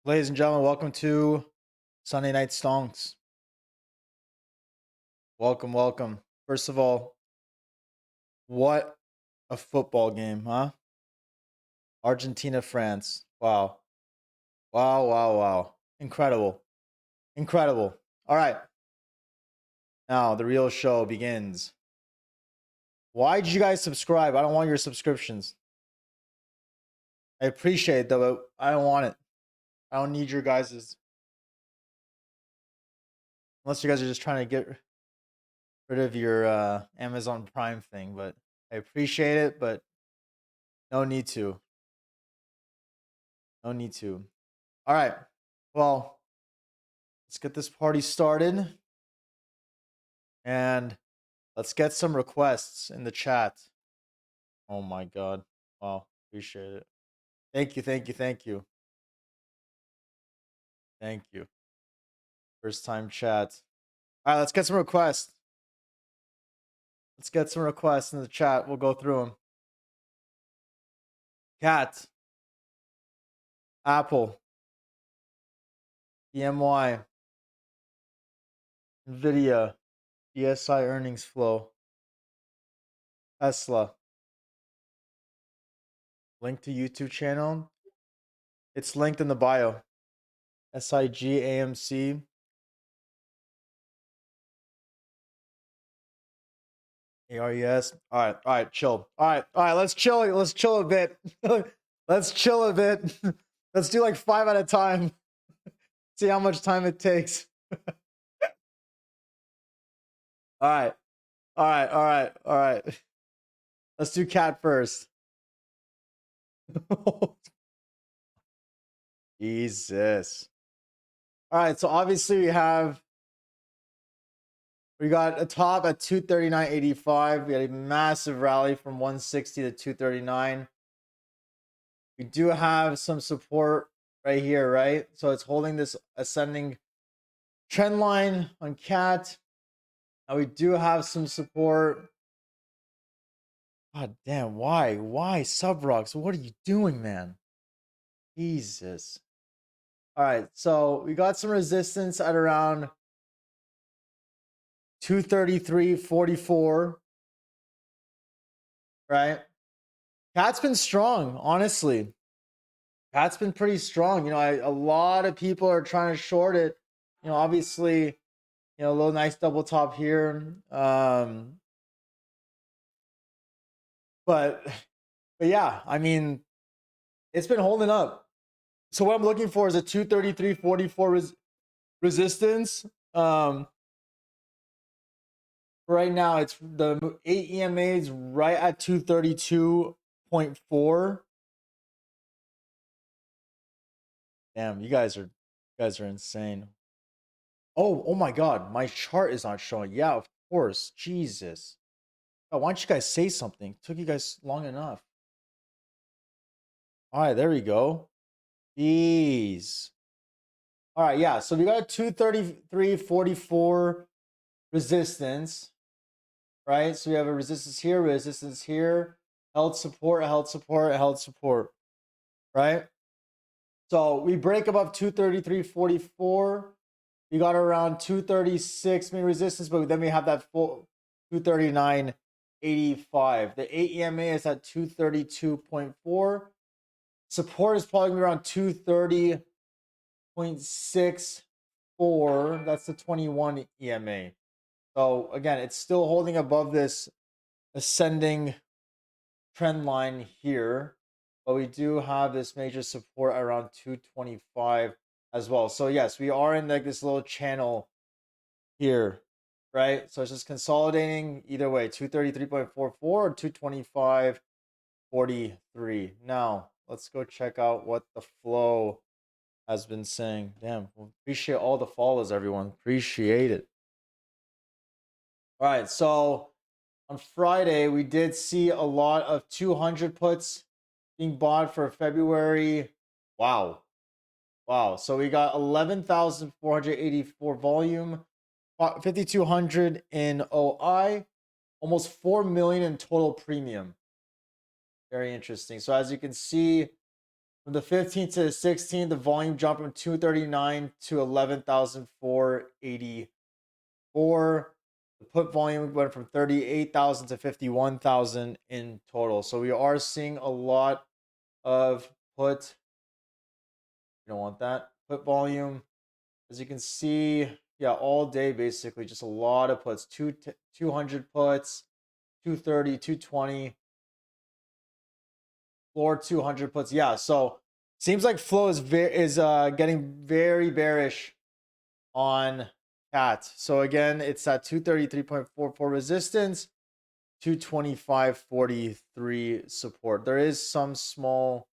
Ladies and gentlemen, welcome to Sunday Night Stonkz. Welcome, welcome. First of all, what a football game, huh? Argentina, France. Wow. Wow, wow, wow. Incredible. Incredible. All right. Now, the real show begins. Why did you guys subscribe? I don't want your subscriptions. I appreciate it, though, but I don't want it. I don't need your guys's. Unless you guys are just trying to get rid of your Amazon Prime thing, but I appreciate it, but no need to. No need to. All right. Well, let's get this party started. And let's get some requests in the chat. Oh my God. Wow. Appreciate it. Thank you. Thank you. Thank you. Thank you. First time chat. All right. Let's get some requests. Let's get some requests in the chat. We'll go through them. Cat. Apple. EMY. Nvidia. DSI earnings flow. Tesla. Link to YouTube channel. It's linked in the bio. SIG AMC. ARES. All right, chill. All right, let's chill a bit. Let's chill a bit. Let's do like 5 at a time. See how much time it takes. All right. Let's do cat first. Jesus. All right, so obviously we got a top at 239.85. We had a massive rally from 160 to 239. We do have some support right here, right? So it's holding this ascending trend line on cat. Now we do have some support. God damn, why? Why Subrocks? What are you doing, man? Jesus. All right, so we got some resistance at around 233.44. Right? Cat's been strong, honestly. Cat's been pretty strong. You know, a lot of people are trying to short it. You know, obviously, you know, a little nice double top here. But yeah, I mean, it's been holding up. So what I'm looking for is a 233.44 resistance. Right now, it's the 8 EMAs right at 232.4. Damn, you guys are insane. Oh my God, my chart is not showing. Yeah, of course. Jesus. Oh, why don't you guys say something? Took you guys long enough. All right, there we go. Jeez. All right, yeah. So we got a 233.44 resistance, right? So we have a resistance here, held support, right? So we break above 233.44. We got around 236 main resistance, but then we have that full 239.85. The 8 EMA is at 232.4. Support is probably gonna be around 230.64. That's the 21 EMA. So again, it's still holding above this ascending trend line here, but we do have this major support around 225 as well. So yes, we are in like this little channel here, right? So it's just consolidating either way, 233.44 or 225.43. Now let's go check out what the flow has been saying. Damn, appreciate all the follows, everyone. Appreciate it. All right, so on Friday, we did see a lot of 200 puts being bought for February. Wow. So we got 11,484 volume, 5,200 in OI, almost 4 million in total premium. Very interesting. So as you can see From the 15th to the 16th, the volume jumped from 239 to 11,484. The put volume went from 38,000 to 51,000 in total. So we are seeing a lot of put. You don't want that. Put volume. As you can see, yeah, all day basically, just a lot of puts. 200 puts, 230, 220, floor 200 puts. Yeah, so seems like flow is getting very bearish on CAT. So again, it's at 233.44 resistance, 225.43 support. There is some small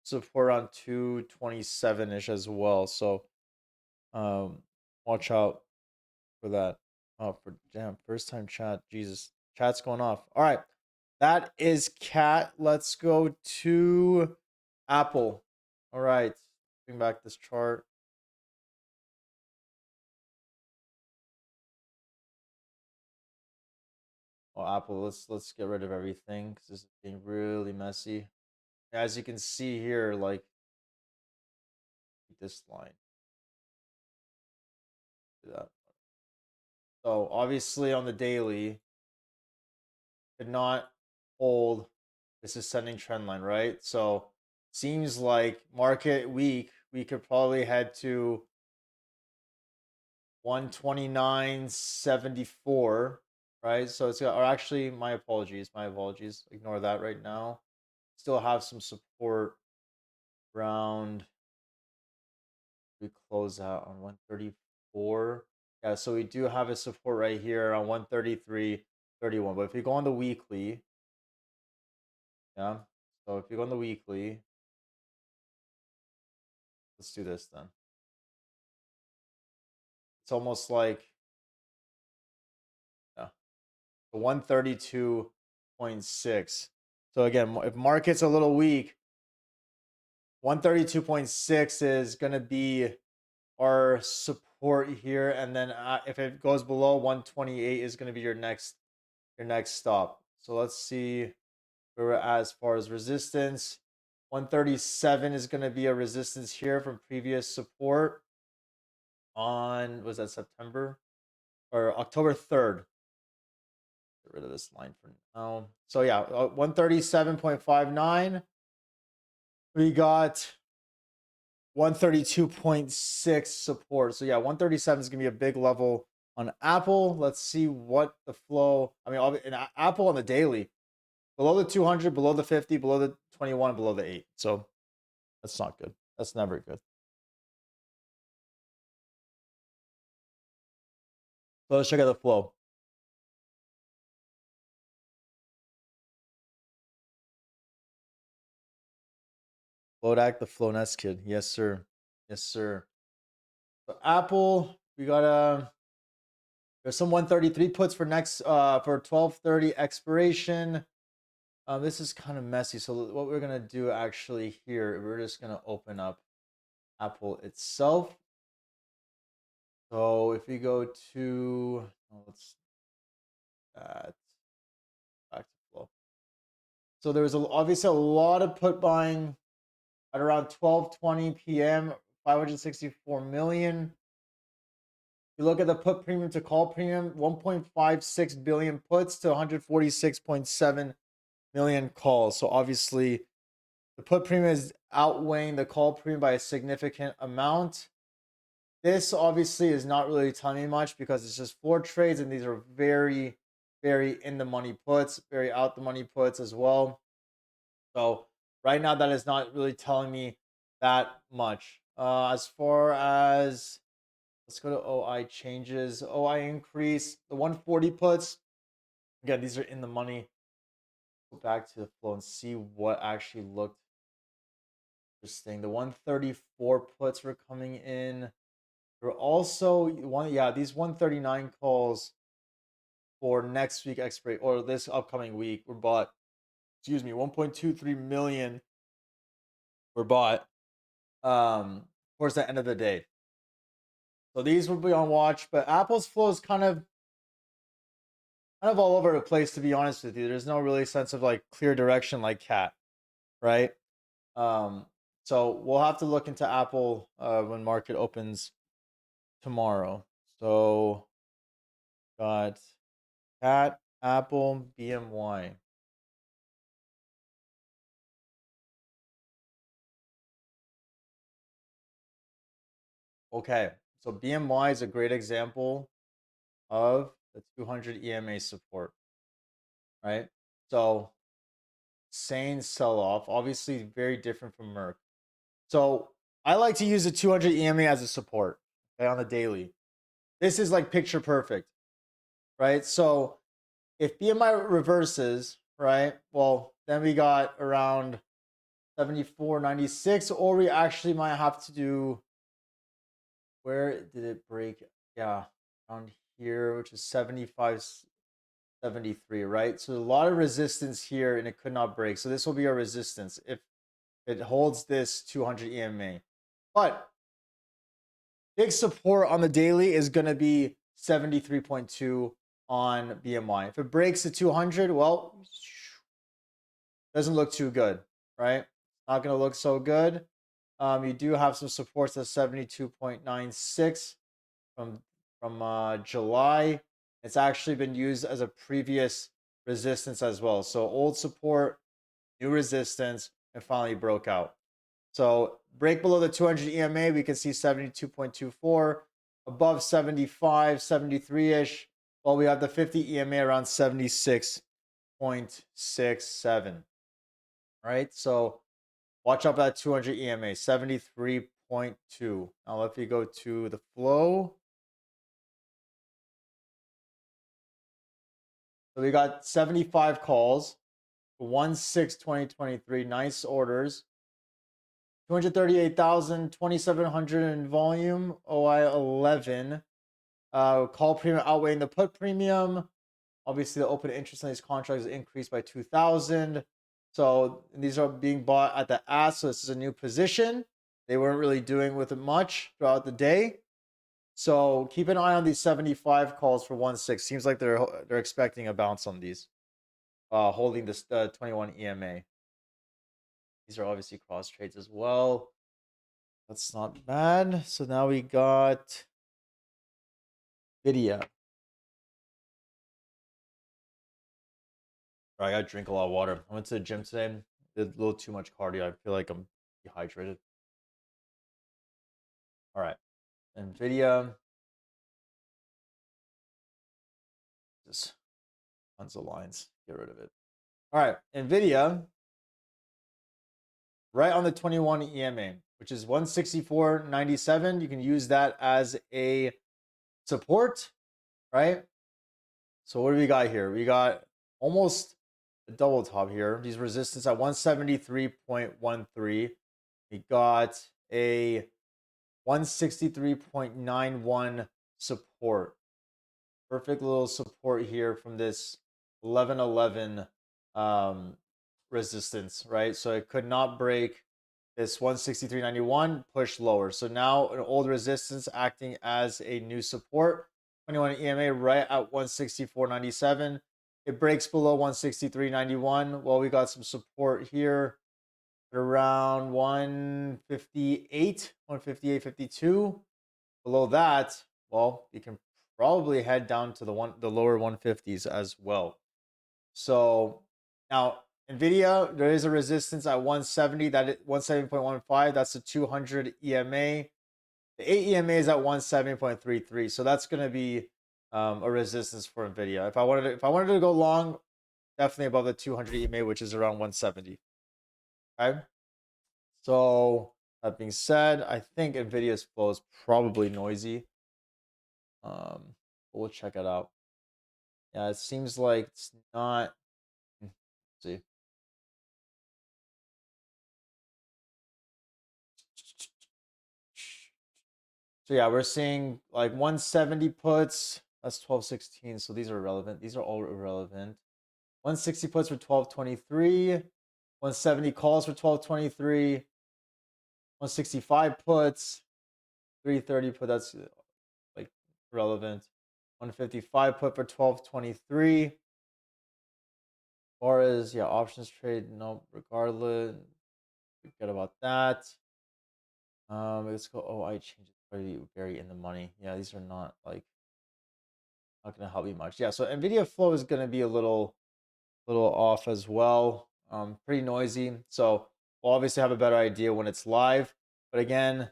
support on 227-ish as well. So watch out for that. Oh, for damn, first time chat. Jesus. Chat's going off. All right. That is cat. Let's go to Apple. All right. Bring back this chart. Oh, Apple, let's get rid of everything because this is getting really messy. As you can see here, like this line. Do that. So obviously on the daily, did not hold this ascending trend line, right? So seems like market week, we could probably head to 129.74, right? So it's got, or actually, my apologies. Ignore that right now. Still have some support around, we close out on 134. Yeah, so we do have a support right here on 133.31. But if you go on the weekly, yeah, so if you go on the weekly, let's do this then. It's almost like, yeah, 132.6. So again, if market's a little weak, 132.6 is going to be our support here, and then if it goes below 128 is going to be your next stop. So let's see where we're at as far as resistance. 137 is going to be a resistance here from previous support on, was that September or October 3rd? Get rid of this line for now. So yeah, 137.59. We got 132.6 support. So yeah, 137 is gonna be a big level on Apple. Let's see what the flow. I mean, in Apple on the daily, below the 200, below the 50, below the 21, below the 8. So that's not good. That's never good. So let's check out the flow. Flodak, the Flowness kid. Yes, sir. Yes, sir. So Apple, we got there's some 133 puts for next for 12:30 expiration. This is kind of messy. So what we're gonna do actually here, we're just gonna open up Apple itself. So if we go to, let's back to flow. So there was obviously a lot of put buying at around 12:20 p.m. 564 million. You look at the put premium to call premium, 1.56 billion puts to 146.7 million calls. So obviously the put premium is outweighing the call premium by a significant amount. This obviously is not really telling me much because it's just floor trades, and these are very, very in the money puts, very out the money puts as well. So right now, that is not really telling me that much. As far as, let's go to OI changes, OI increase, the 140 puts. Again, these are in the money. Go back to the flow and see what actually looked interesting. The 134 puts were coming in. There were also these 139 calls for next week expiration or this upcoming week were bought. 1.23 million were bought towards the end of the day. So these will be on watch, but Apple's flow is kind of all over the place, to be honest with you. There's no really sense of like clear direction like cat, right? So we'll have to look into Apple when market opens tomorrow. So got Cat, Apple, BMY. Okay, so BMY is a great example of the 200 EMA support, right? So sane sell-off, obviously very different from Merck. So I like to use the 200 EMA as a support, okay, on the daily. This is like picture perfect, right? So if BMI reverses, right, well, then we got around 74.96, or we actually might have to do, where did it break? Yeah, around here, which is 75.73, right? So a lot of resistance here, and it could not break. So this will be our resistance if it holds this 200 EMA. But big support on the daily is going to be 73.2 on BMI. If it breaks the 200, well, doesn't look too good, right? Not going to look so good. You do have some supports at 72.96 from July. It's actually been used as a previous resistance as well. So old support, new resistance, and finally broke out. So break below the 200 EMA, we can see 72.24, above 75, 73-ish. Well, we have the 50 EMA around 76.67. Right? So watch out for that 200 EMA, 73.2. Now if we go to the flow, so we got 75 calls, 1/6/2023, nice orders. 238,000, 2,700 in volume, OI 11. Call premium outweighing the put premium. Obviously, the open interest on these contracts is increased by 2,000. So these are being bought at the ask. So this is a new position. They weren't really doing with it much throughout the day. So keep an eye on these 75 calls for 1/6. Seems like they're expecting a bounce on these. Holding this 21 EMA. These are obviously cross trades as well. That's not bad. So now we got Nvidia. I gotta drink a lot of water. I went to the gym today. Did a little too much cardio. I feel like I'm dehydrated. All right. Nvidia. Just tons of lines. Get rid of it. All right. Nvidia, right on the 21 EMA, which is 164.97. You can use that as a support, right? So what do we got here? We got almost a double top here. These resistance at 173.13. We got a 163.91 support. Perfect little support here from this 1111 resistance, right? So it could not break this 163.91, push lower. So now an old resistance acting as a new support. 21 EMA right at 164.97. It breaks below 163.91. Well, we got some support here around 158, 158.52. Below that, well, you can probably head down to the lower 150s as well. So now Nvidia, there is a resistance at 170, that is 170.15. That's the 200 EMA. The 8 EMA is at 170.33. So that's going to be a resistance for Nvidia. If I wanted to go long, definitely above the 200 EMA, which is around 170. Okay. So that being said, I think Nvidia's flow is probably noisy. We'll check it out. Yeah, it seems like it's not. Let's see. So yeah, we're seeing like 170 puts. That's 1216. So these are irrelevant. These are all irrelevant. 160 puts for 1223. 170 calls for 1223. 165 puts. 330 put. That's like relevant. 155 put for 1223. Or is, yeah, options trade, no, regardless. Forget about that. Let's go. Oh, I changed it. Very, very in the money. Yeah, these are not like not gonna help me much. Yeah, so Nvidia flow is gonna be a little off as well. Pretty noisy. So we'll obviously have a better idea when it's live. But again,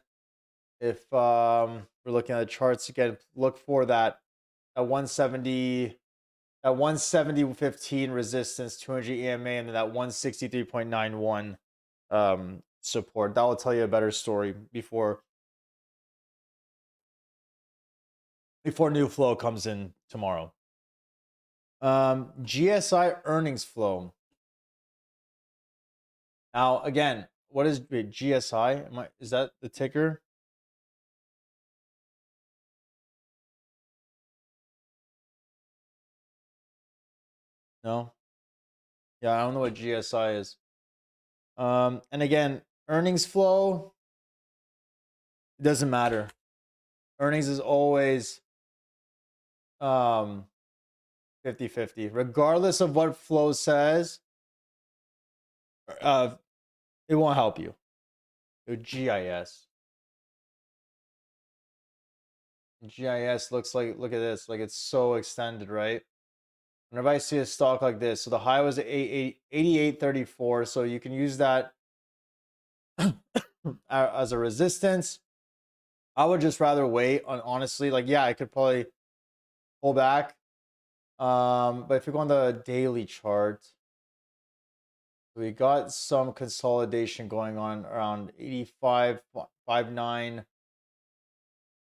if we're looking at the charts again, look for that at 170 that 170.15 resistance, 200 EMA, and then that 163.91 support. That will tell you a better story before new flow comes in tomorrow. GSI earnings flow. Now, again, what is GSI? Is that the ticker? No. Yeah, I don't know what GSI is. And again, earnings flow, it doesn't matter. Earnings is always 50-50. Regardless of what flow says, it won't help you. GIS. GIS looks like, look at this, like it's so extended, right? Whenever I see a stock like this, so the high was 88.34, so you can use that as a resistance. I would just rather wait on, honestly, like, yeah, I could probably pull back. But if you go on the daily chart, we got some consolidation going on around 85.59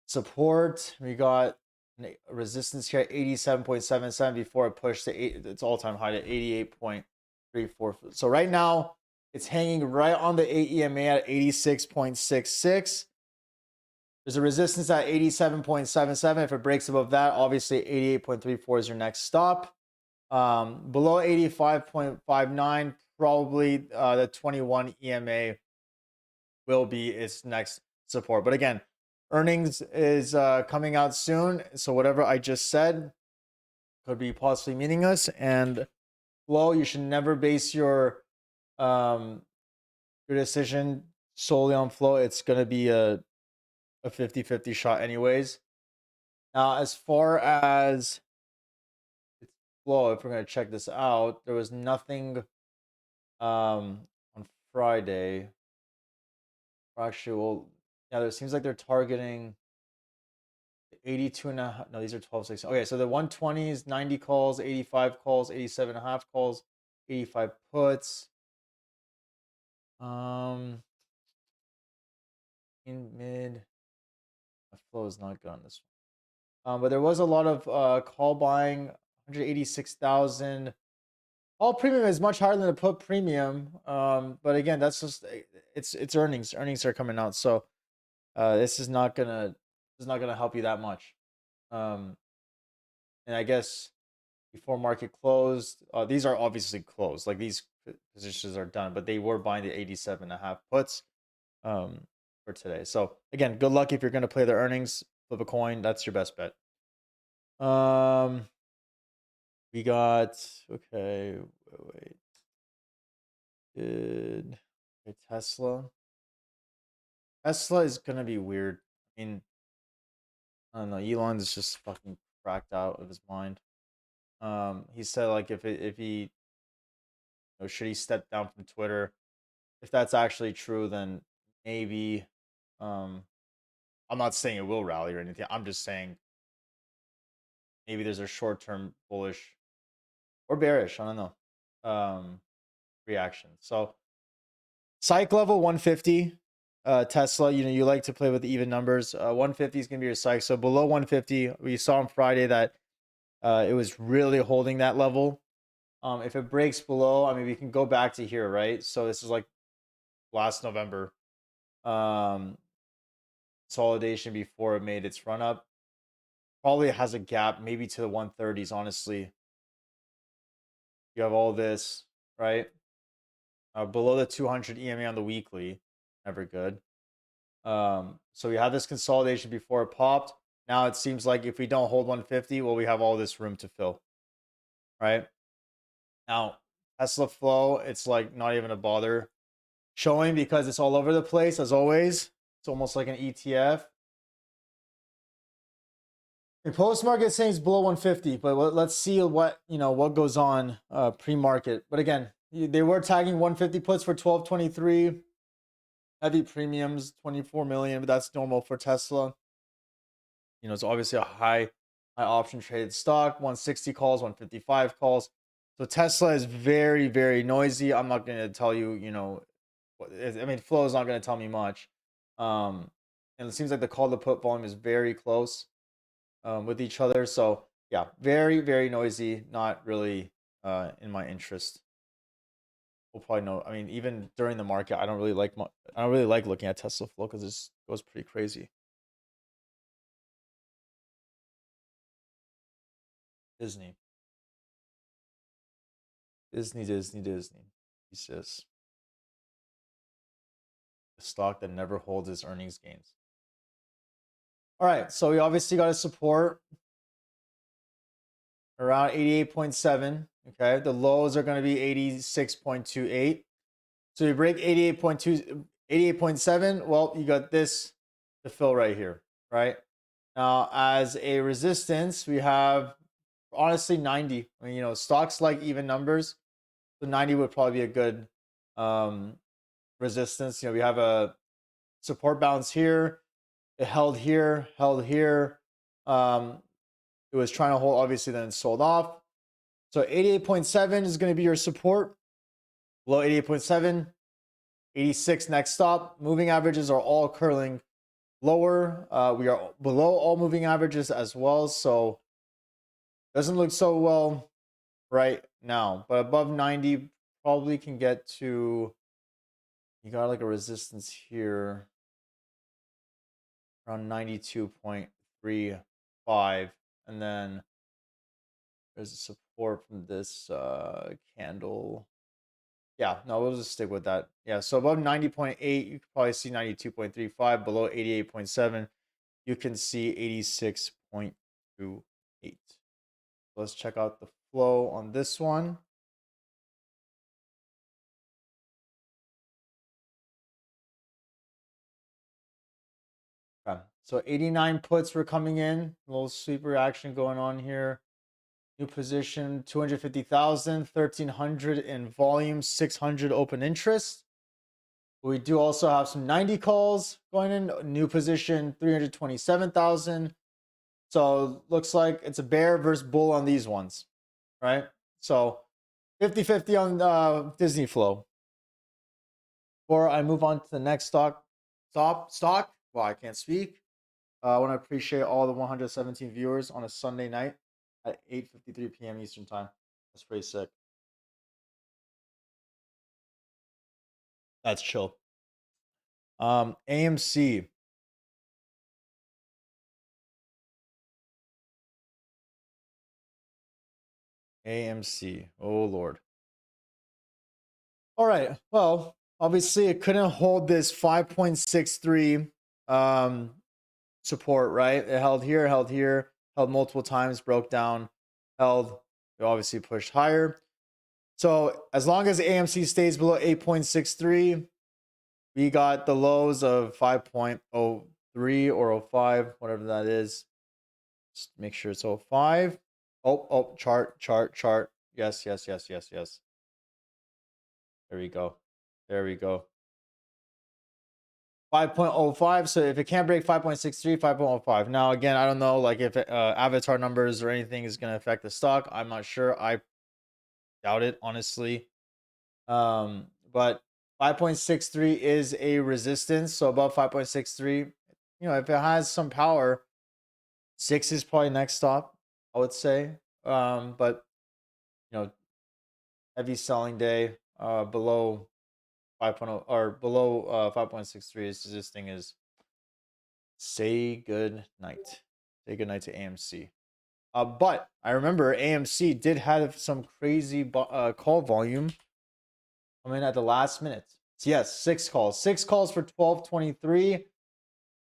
support. We got resistance here at 87.77 before it pushed to its all-time high to 88.34. So right now it's hanging right on the 8 EMA at 86.66. There's a resistance at 87.77. If it breaks above that, obviously 88.34 is your next stop. Below 85.59, probably the 21 EMA will be its next support. But again, earnings is coming out soon, so whatever I just said could be possibly meaningless. And flow, you should never base your decision solely on flow. It's going to be a 50-50 shot anyways. Now, as far as its flow, if we're going to check this out, there was nothing on Friday. Actually, well, yeah, there seems like they're targeting 82 and a half. No, these are 12.6. Okay, so the 120s, 90 calls, 85 calls, 87 and a half calls, 85 puts. In mid, the flow is not good on this one. But there was a lot of call buying, 186,000. All premium is much higher than the put premium. But again, that's just it's earnings. Earnings are coming out, so this is not gonna help you that much. And I guess before market closed, these are obviously closed. Like these positions are done, but they were buying the 87.5 puts for today. So again, good luck if you're going to play the earnings. Flip a coin. That's your best bet. We got okay. Wait. Good. Okay, Tesla. Tesla is gonna be weird. I mean, I don't know. Elon is just fucking cracked out of his mind. He said like if he should he step down from Twitter? If that's actually true, then maybe. Um, I'm not saying it will rally or anything. I'm just saying maybe there's a short term bullish or bearish. I don't know. Reaction. So psych level 150. Tesla, you like to play with even numbers. 150 is gonna be your psych. So below 150, we saw on Friday that it was really holding that level. If it breaks below, I mean, we can go back to here, right? So this is like last November. Consolidation before it made its run up. Probably has a gap, maybe to the 130s, honestly. You have all this, right? Below the 200 EMA on the weekly, never good. So we had this consolidation before it popped. Now it seems like if we don't hold 150, well, we have all this room to fill, right? Now, Tesla flow, it's like not even a bother. showing because it's all over the place as always. It's almost like an ETF. The post market saying it's below 150, but let's see what what goes on pre-market. But again, they were tagging 150 puts for 1223. Heavy premiums, 24 million, but that's normal for Tesla. It's obviously a high option traded stock. 160 calls, 155 calls. So Tesla is very, very noisy. I'm not going to tell you, I mean, flow is not going to tell me much. And it seems like the call to put volume is very close with each other. So yeah, very, very noisy. Not really in my interest. We'll probably know. I mean, even during the market, I don't really like looking at Tesla flow because it goes pretty crazy. Disney. He says the stock that never holds its earnings gains. All right, so we obviously got a support around 88.7. Okay, the lows are going to be 86.28. So you break 88.7. Well, you got this to fill right here, right? Now, as a resistance, we have honestly 90. I mean, stocks like even numbers, so 90 would probably be a good resistance. We have a support bounce here. It held here, held here. It was trying to hold, obviously, then sold off. So 88.7 is going to be your support. Below 88.7, 86 next stop. Moving averages are all curling lower. We are below all moving averages as well. So doesn't look so well right now. But above 90 probably can get to, you got like a resistance here around 92.35. And then there's a support from this candle. Yeah, no, we'll just stick with that. Yeah, so above 90.8, you can probably see 92.35. Below 88.7, you can see 86.28. Let's check out the flow on this one. Okay, so 89 puts were coming in. A little sweeper action going on here. New position, 250,000, 1,300 in volume, 600 open interest. We do also have some 90 calls going in. New position, 327,000. So looks like it's a bear versus bull on these ones, right? So 50-50 on Disney flow. Before I move on to the next stock. Well, I can't speak. I want to appreciate all the 117 viewers on a Sunday night at 8:53 p.m. Eastern time. That's pretty sick. That's chill. AMC. AMC. Oh Lord. All right. Well, obviously it couldn't hold this 5.63 support, right? It held here, held multiple times, broke down, held. It obviously pushed higher. So as long as AMC stays below 8.63, we got the lows of 5.03 or 05, whatever that is. Just make sure it's 05. Oh, chart. Yes. There we go. 5.05. So if it can't break 5.63, 5.05. Now, again, I don't know like if avatar numbers or anything is going to affect the stock. I'm not sure. I doubt it, honestly. But 5.63 is a resistance. So above 5.63, if it has some power, 6 is probably next stop, I would say. But heavy selling day below 5.0 or below 5.63 is this thing is say good night. Say good night to AMC. But I remember AMC did have some crazy call volume come in at the last minute. So yes, 6 calls. 6 calls for 1223.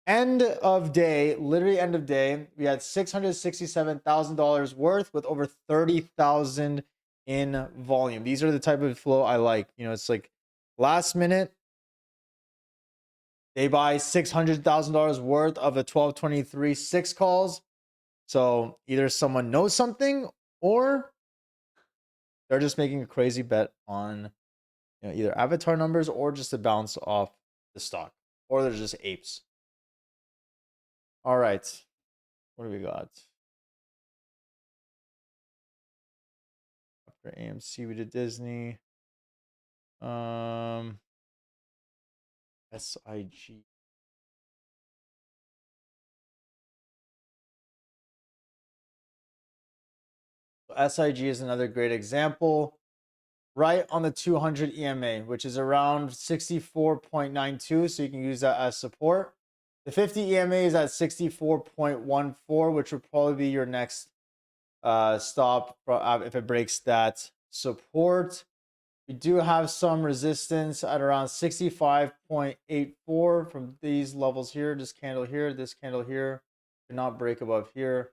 End of day, literally end of day, we had $667,000 worth with over 30,000 in volume. These are the type of flow I like. It's like last minute, They buy $600,000 worth of a 1223 6 calls. So either someone knows something or they're just making a crazy bet on either avatar numbers or just to bounce off the stock, or they're just apes. All right, what do we got? After AMC, we did Disney. SIG. So SIG is another great example. Right on the 200 EMA, which is around 64.92. So you can use that as support. The 50 EMA is at 64.14, which would probably be your next stop if it breaks that support. We do have some resistance at around 65.84 from these levels here. This candle here, this candle here. Did not break above here.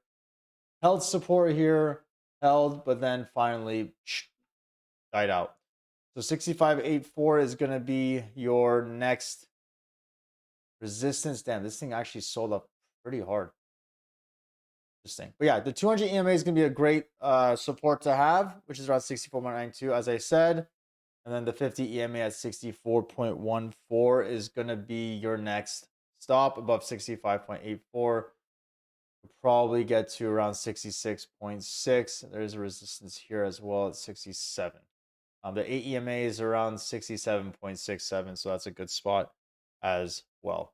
Held support here, held, but then finally died out. So 65.84 is going to be your next resistance. Damn, this thing actually sold up pretty hard. Interesting. But yeah, the 200 EMA is going to be a great support to have, which is around 64.92, as I said. And then the 50 EMA at 64.14 is going to be your next stop above 65.84. We'll probably get to around 66.6. There's a resistance here as well at 67. The 8 EMA is around 67.67, so that's a good spot as well.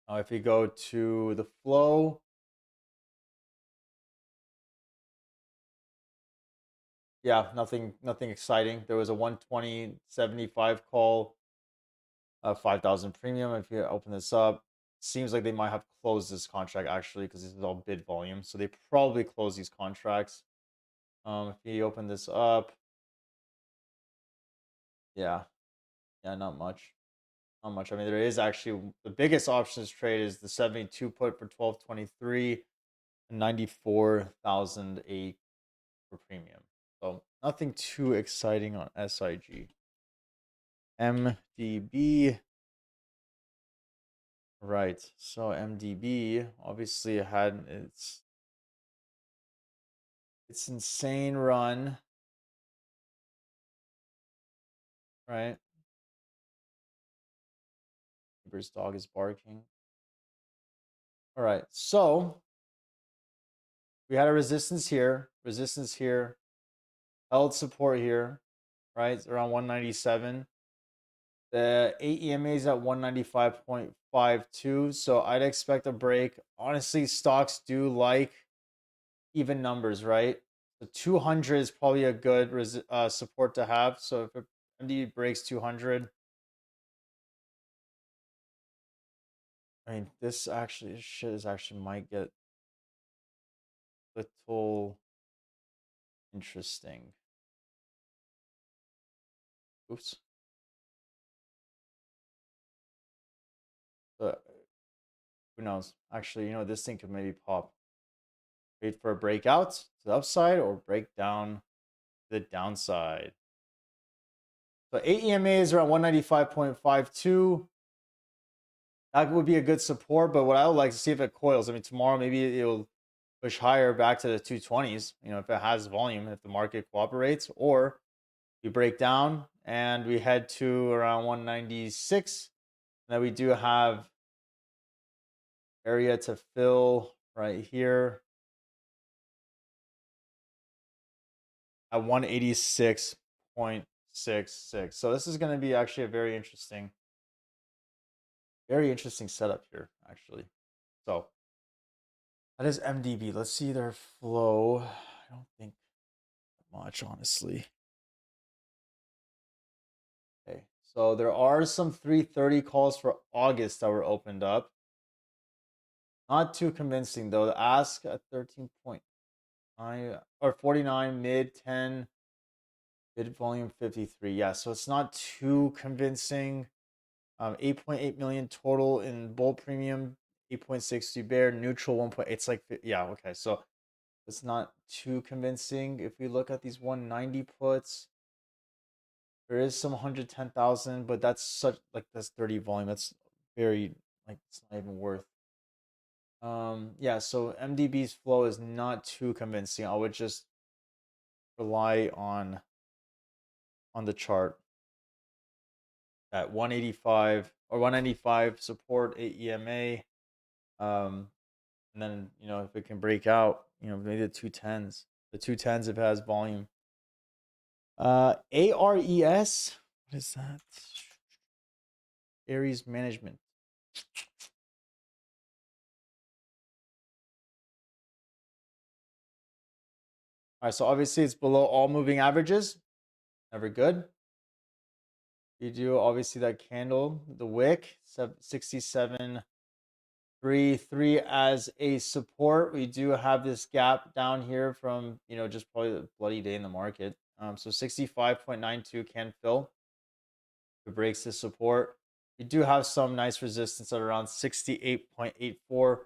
Now, if we go to the flow, yeah, nothing exciting. There was a 120.75 call, 5,000 premium. If you open this up, seems like they might have closed this contract actually because this is all bid volume, so they probably close these contracts. If you open this up, yeah, not much. Not much. I mean, there is actually the biggest options trade is the 72 put for 1223 and 94,008 for premium. So nothing too exciting on SIG. MDB. Right. So MDB obviously had its insane run. Right. Neighbor's dog is barking. All right. So we had a resistance here, held support here, right? It's around 197. The 8 EMA is at 195.52. So I'd expect a break. Honestly, stocks do like even numbers, right? So 200 is probably a good support to have. So if MD breaks 200, I mean, this shit is actually might get little interesting. Oops. But who knows? Actually, this thing could maybe pop. Wait for a breakout to the upside or break down to the downside. So 8 EMA is around 195.52. That would be a good support, but what I would like to see if it coils. I mean, tomorrow maybe it'll push higher back to the 220s, if it has volume, if the market cooperates, or we break down and we head to around 196. And then we do have area to fill right here at 186.66. So this is going to be actually a very interesting setup here, actually. So that is MDB. Let's see their flow. I don't think much, honestly. Okay, so there are some 330 calls for August that were opened up. Not too convincing though. The ask at 13.9 or 49, mid 10, bid volume 53. Yeah, so it's not too convincing. 8.8 million total in bull premium, 8.60 bear, neutral 1. It's like, yeah, okay. So it's not too convincing. If we look at these 190 puts, there is some 110,000, but that's that's 30 volume. That's very, like, it's not even worth. Yeah, so MDB's flow is not too convincing. I would just rely on the chart at 185 or 195 support a EMA. And then, if it can break out, maybe the 210s. The 210s if it has volume. ARES, what is that? Aries Management. All right, so obviously it's below all moving averages. Never good. You do obviously that candle, the wick, 67.33 as a support. We do have this gap down here from, just probably the bloody day in the market. So 65.92 can fill. If it breaks the support. We do have some nice resistance at around 68.84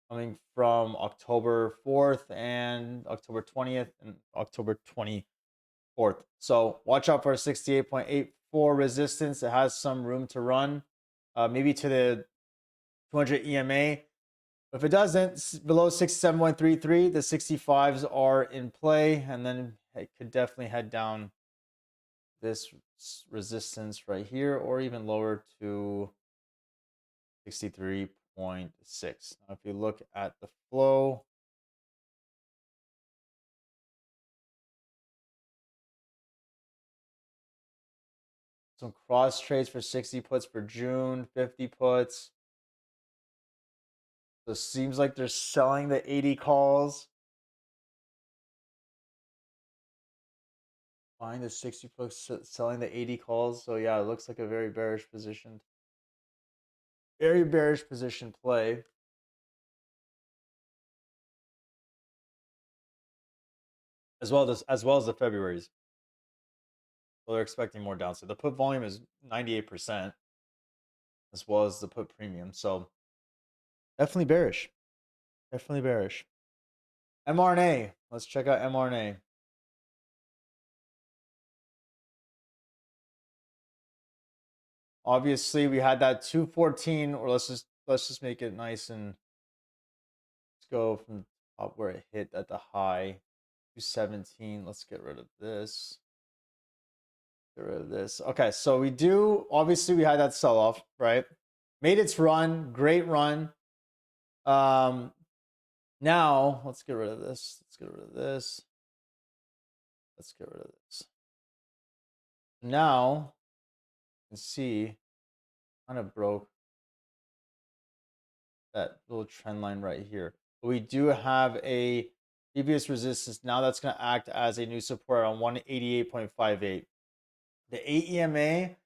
coming from October 4th and October 20th and October 24th. So watch out for 68.84 resistance. It has some room to run, maybe to the 200 EMA. If it doesn't, below 67.33, the 65s are in play, and then it could definitely head down this resistance right here, or even lower to 63.6. Now, if you look at the flow, some cross trades for 60 puts for June, 50 puts. So it seems like they're selling the 80 calls, buying the 60 puts, selling the 80 calls. So yeah, it looks like a very bearish position. Very bearish position play. As well as the February's. So they're expecting more downside. The put volume is 98%, as well as the put premium. So definitely bearish. Definitely bearish. mRNA. Let's check out mRNA. Obviously, we had that 214, or let's just make it nice and let's go from top where it hit at the high. 217. Let's get rid of this. Get rid of this. Okay, so we had that sell-off, right? Made its run, great run. Now let's get rid of this. Let's get rid of this. Let's get rid of this. Now you can see kind of broke that little trend line right here. But we do have a previous resistance. Now that's going to act as a new support on 188.58. The AEMA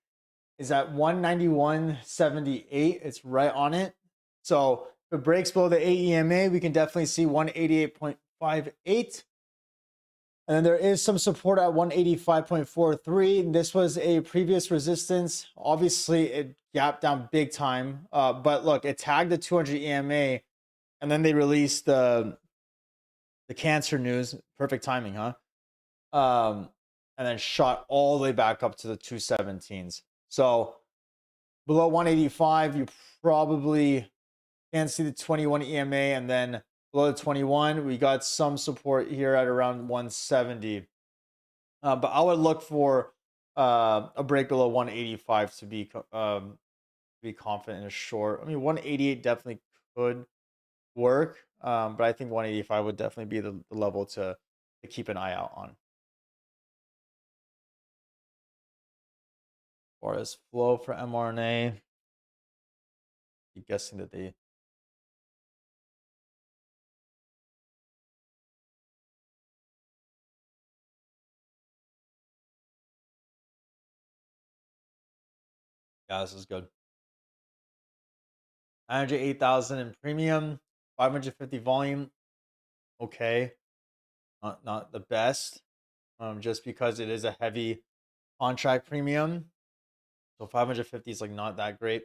is at 191.78. It's right on it. So if it breaks below the AEMA, we can definitely see 188.58. And then there is some support at 185.43. This was a previous resistance. Obviously, it gapped down big time. But look, it tagged the 200 EMA, and then they released the cancer news. Perfect timing, huh? And then shot all the way back up to the 217s. So below 185, you probably can't see the 21 EMA, and then below the 21, we got some support here at around 170. But I would look for a break below 185 to be confident in a short. I mean, 188 definitely could work, but I think 185 would definitely be the level to keep an eye out on. As far as flow for mRNA, I'm guessing that they yeah, this is good. 908,000 in premium, 550 volume. Okay, not the best, just because it is a heavy contract premium. So 550 is like not that great.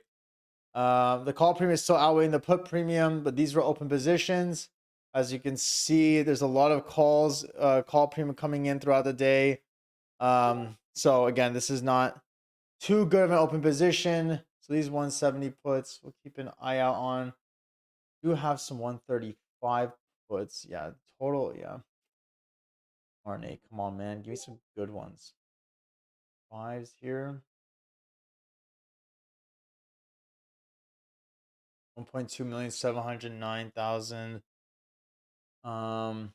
The call premium is still outweighing the put premium, but these were open positions. As you can see, there's a lot of call premium coming in throughout the day. So again, this is not too good of an open position. So these 170 puts, we'll keep an eye out on. Do have some 135 puts. Yeah, total. Yeah. mRNA, come on, man. Give me some good ones. Fives here. 1.2,709,000. But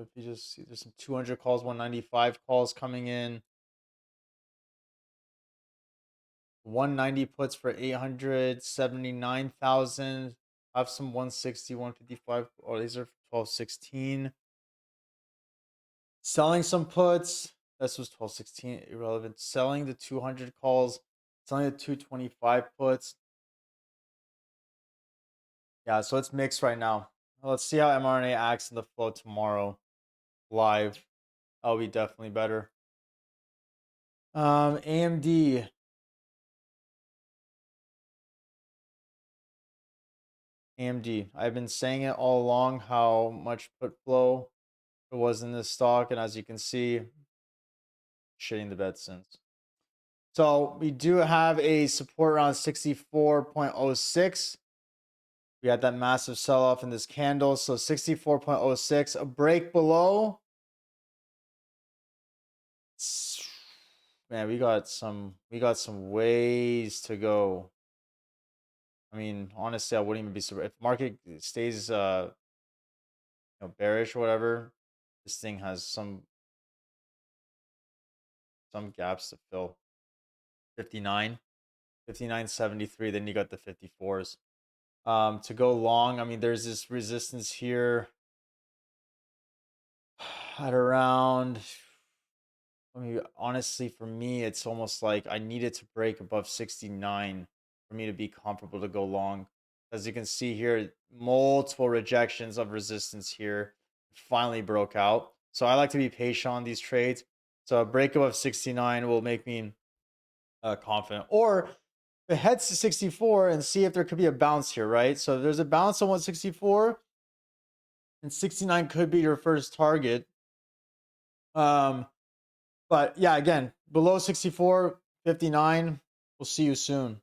if you just see, there's some 200 calls, 195 calls coming in. 190 puts for 879,000. Have some 160, 155. Oh, these are 1216. Selling some puts. This was 1216. Irrelevant. Selling the 200 calls. Selling the 225 puts. Yeah, so it's mixed right now. Let's see how mRNA acts in the flow tomorrow. Live. That'll be definitely better. AMD. AMD. I've been saying it all along how much put flow it was in this stock, and as you can see, shitting the bed since. So we do have a support around 64.06. We had that massive sell-off in this candle, so 64.06. A break below. Man, we got some ways to go. I mean, honestly, I wouldn't even be surprised if market stays bearish or whatever. This thing has some gaps to fill. 59, 59.73. Then you got the 54s. To go long, I mean, there's this resistance here at around. I mean, honestly, for me, it's almost like I needed to break above 69 for me to be comfortable to go long. As you can see here, multiple rejections of resistance here. Finally broke out. So I like to be patient on these trades. So a break above 69 will make me confident. Or if it heads to 64 and see if there could be a bounce here, right? So if there's a bounce on 164, and 69 could be your first target. But yeah, again, below 64, 59. We'll see you soon.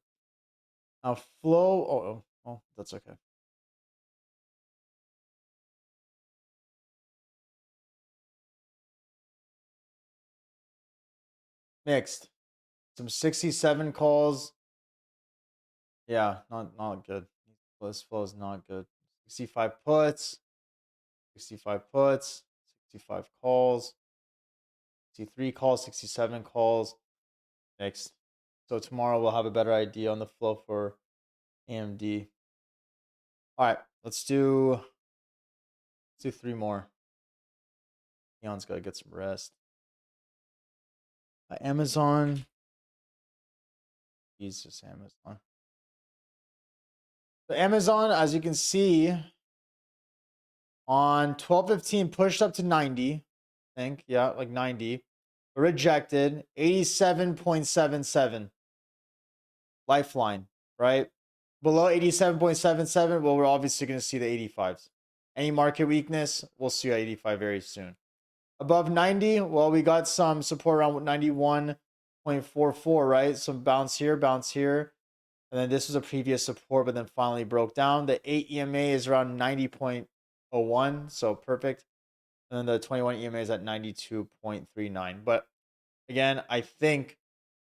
Now, flow. Oh, that's okay. Mixed. Some 67 calls. Yeah, not good. This flow is not good. 65 puts. 65 puts. 65 calls. 63 calls. 67 calls. Mixed. So tomorrow we'll have a better idea on the flow for AMD. All right, let's do 3 more. Keon's got to get some rest. Amazon. Jesus, Amazon. So Amazon, as you can see, on 12/15 pushed up to 90. I think, yeah, like 90. Rejected. 87.77. Lifeline, right? Below 87.77, well, we're obviously going to see the 85s. Any market weakness, we'll see 85 very soon. Above 90, well, we got some support around 91.44, right? Some bounce here, bounce here. And then this was a previous support, but then finally broke down. The 8 EMA is around 90.01, so perfect. And then the 21 EMA is at 92.39. But again, I think,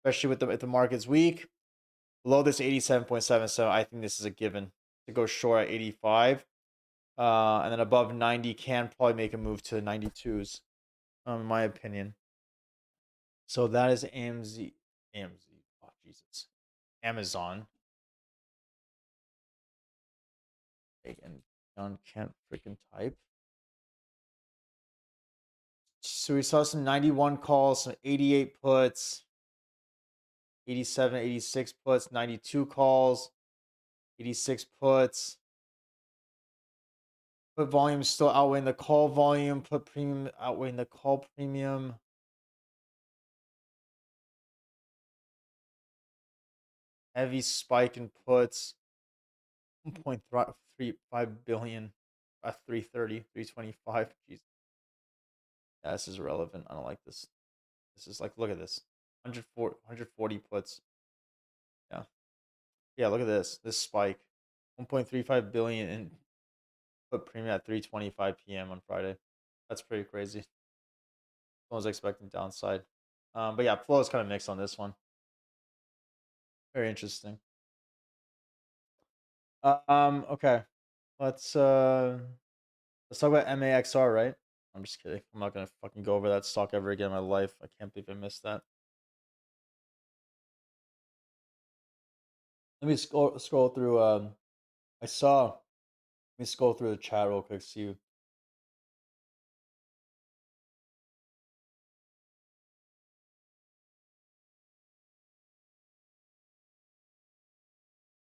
especially with if the market's weak, below this 87.77, I think this is a given to go short at 85. And then above 90 can probably make a move to the 92s, in my opinion. So that is AMZ. Oh, Jesus. Amazon. And John can't freaking type. So we saw some 91 calls, some 88 puts, 87, 86 puts, 92 calls, 86 puts. Put volume still outweighing the call volume. Put premium outweighing the call premium. Heavy spike in puts. 1.35 billion. 330, 325. Jeez. Yeah, this is irrelevant. I don't like this. This is like, look at this. 140 puts. Yeah. Yeah, look at this. This spike. 1.35 billion in put premium at 3:25 p.m. on Friday. That's pretty crazy. I was expecting downside. But yeah, flow is kind of mixed on this one. Very interesting. Okay. Let's talk about MAXR, right? I'm just kidding. I'm not gonna fucking go over that stock ever again in my life. I can't believe I missed that. Let me scroll through I saw let me scroll through the chat real quick, see.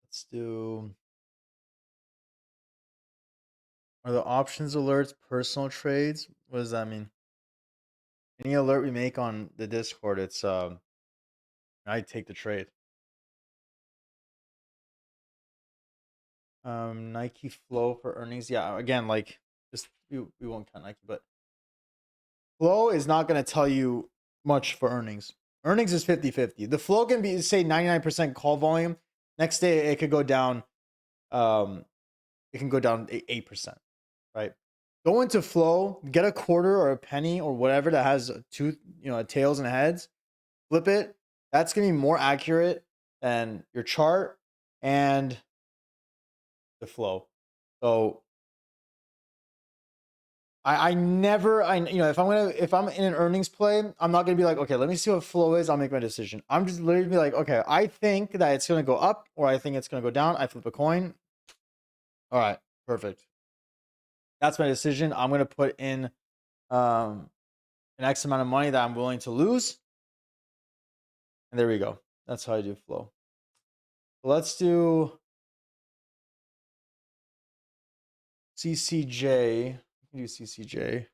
Let's do. Are the options alerts personal trades? What does that mean? Any alert we make on the Discord, it's I take the trade. Nike flow for earnings. Yeah, again, like just we won't count Nike, but flow is not gonna tell you much for earnings. Earnings is 50-50. The flow can be say 99% call volume. Next day it could go down. It can go down 8%. Right? Go into flow, get a quarter or a penny or whatever that has two, tails and heads. Flip it. That's gonna be more accurate than your chart and the flow. So I never if I'm in an earnings play, I'm not gonna be like, okay, let me see what flow is. I'll make my decision. I'm just literally be like, okay, I think that it's gonna go up or I think it's gonna go down. I flip a coin. All right, perfect. That's my decision. I'm gonna put in an X amount of money that I'm willing to lose. And there we go. That's how I do flow. Let's do CCJ. We can do CCJ.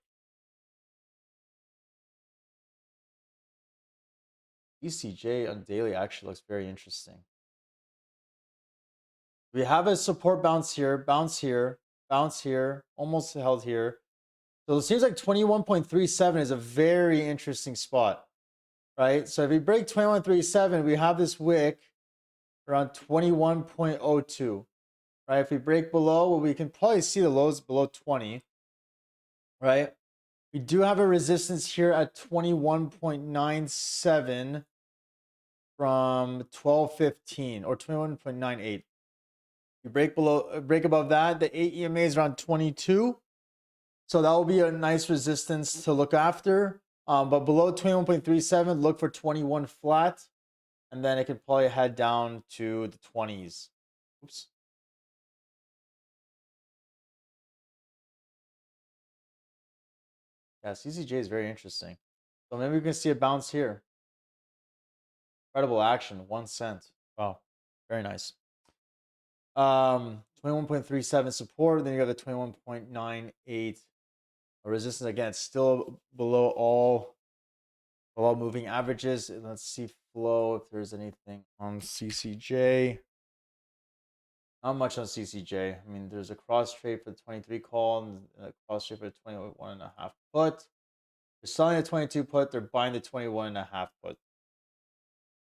CCJ on daily actually looks very interesting. We have a support bounce here, bounce here, bounce here, almost held here. So it seems like 21.37 is a very interesting spot, right? So if we break 21.37, we have this wick around 21.02, right? If we break below, well, we can probably see the lows below 20, right? We do have a resistance here at 21.97 from 12.15 or 21.98. You break above that, the 8 EMA is around 22. So that will be a nice resistance to look after. But below 21.37, look for 21 flat. And then it could probably head down to the 20s. Oops. Yeah, CCJ is very interesting. So maybe we can see a bounce here. Incredible action, 1 cent. Wow, very nice. 21.37 support. Then you got the 21.98 resistance. Again, it's still below all moving averages. Let's see flow if there's anything on CCJ. Not much on CCJ. I mean, there's a cross trade for the 23 call and a cross trade for the 21.5 put. They're selling the 22 put. They're buying the 21.5 put.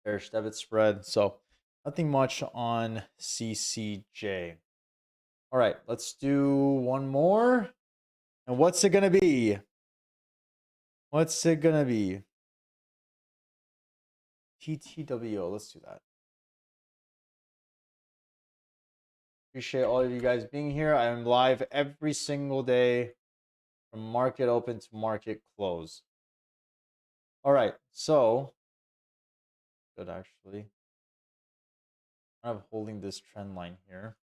Bearish debit spread. So nothing much on CCJ. All right, let's do one more. And what's it going to be? What's it going to be? TTWO. Let's do that. Appreciate all of you guys being here. I am live every single day from market open to market close. All right, so good actually. I'm holding this trend line here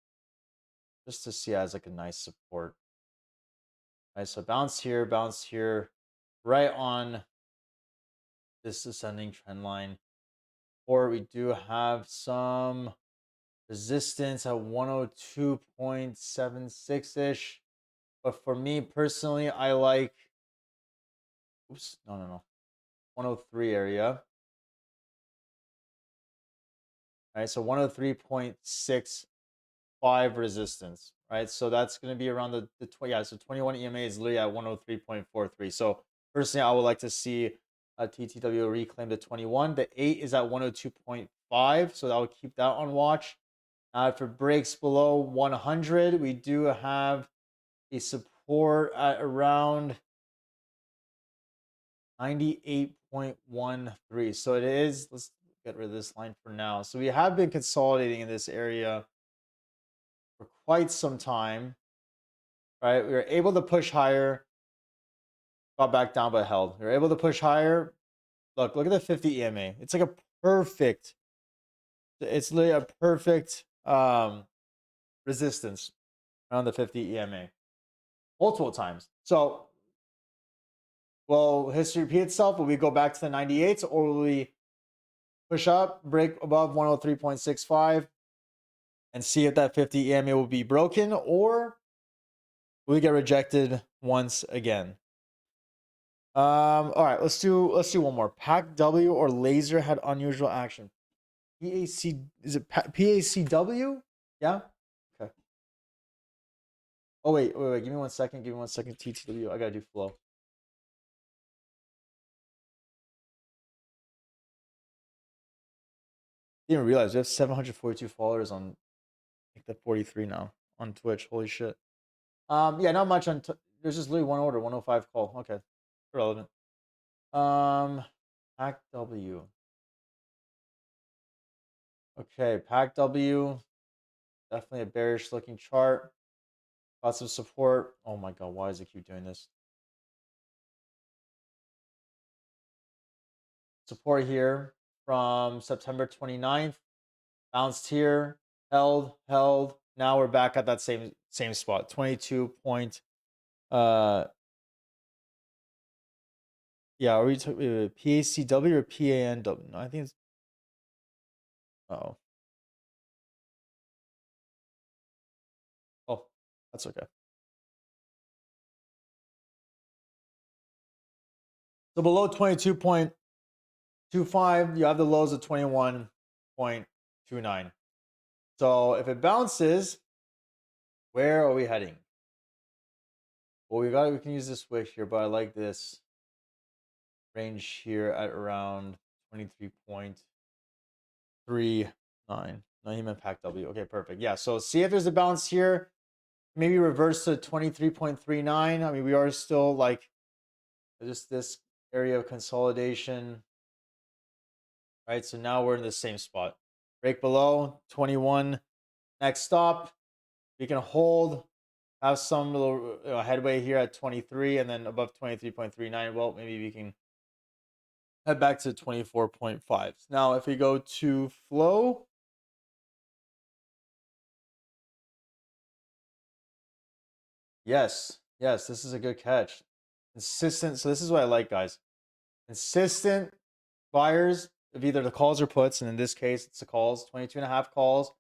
just to see as like a nice support. All right, so bounce here, right on this ascending trend line. Or we do have some resistance at 102.76-ish. But for me personally, I like, no. 103 area. All right, so 103.65 resistance, right? So that's going to be around the so 21 EMA is literally at 103.43. So personally, I would like to see a TTWO reclaim the 21. The 8 is at 102.5, so I would keep that on watch. If it breaks below 100, we do have a support at around 98.13. So it is, let's get rid of this line for now. So we have been consolidating in this area for quite some time, right? We were able to push higher, got back down but held. We were able to push higher. Look at the 50 EMA. It's like a perfect, it's literally a perfect resistance around the 50 EMA multiple times. So will history repeat itself? Will we go back to the 98s, or will we push up, break above 103.65 and see if that 50 EMA will be broken, or will we get rejected once again? All right, let's do one more. PACW or laser had unusual action. PAC, is it PACW? Yeah. Okay. Oh wait. Give me 1 second. TTWO. I gotta do flow. Didn't realize we have 742 followers on like the 43 now on Twitch. Holy shit. Yeah, not much on. There's just literally one order, 105 call. Okay, irrelevant. PACW. Okay, PACW. Definitely a bearish looking chart. Lots of support. Oh my god, why does it keep doing this? Support here from September 29th. Bounced here, held. Now we're back at that same spot. 22 point. Yeah, are we PACW or PANW? No, I think it's. Oh. Oh, that's okay. So below 22.25, you have the lows of 21.29. So if it bounces, where are we heading? Well, we can use this wick here, but I like this range here at around 23.39. No, he meant PACW. Okay, perfect. Yeah, so see if there's a bounce here. Maybe reverse to 23.39. I mean, we are still like just this area of consolidation, right? So now we're in the same spot. Break below 21. Next stop, we can hold, have some little headway here at 23, and then above 23.39. Well, maybe we can head back to 24.5. Now, if we go to flow, yes, this is a good catch. Consistent. So this is what I like, guys. Consistent buyers of either the calls or puts, and in this case, it's the calls. 22.5 calls,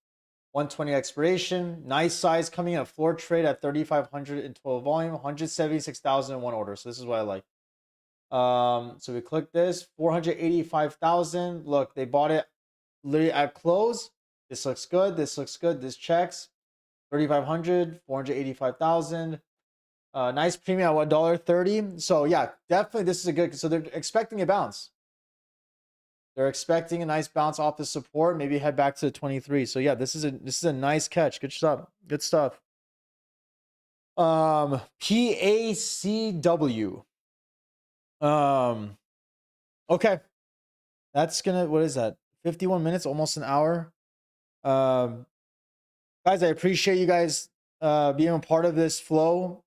120 expiration. Nice size coming in a floor trade at 3,512 volume, 176,001 order. So this is what I like. So we click this 485,000. Look, they bought it literally at close. This looks good. This checks 3,500, 485,000. Nice premium at $1.30. So yeah, definitely this is a good. So they're expecting a bounce. They're expecting a nice bounce off the support. Maybe head back to 23. So yeah, this is a nice catch. Good stuff. PACW. Okay. That's what is that? 51 minutes, almost an hour. Guys, I appreciate you guys being a part of this flow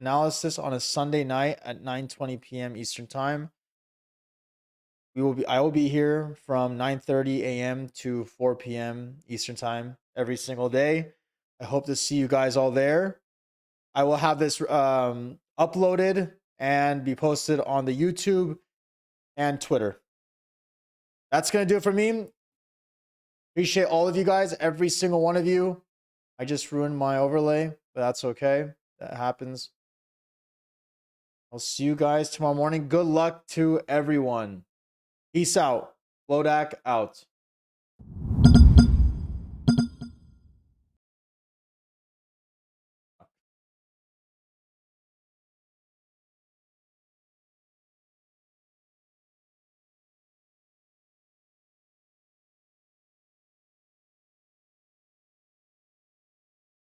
analysis on a Sunday night at 9:20 p.m. Eastern time. I will be here from 9:30 a.m. to 4 p.m. Eastern time every single day. I hope to see you guys all there. I will have this uploaded and be posted on the YouTube and Twitter. That's going to do it for me. Appreciate all of you guys, every single one of you. I just ruined my overlay, but that's okay. That happens. I'll see you guys tomorrow morning. Good luck to everyone. Peace out. Flodak out.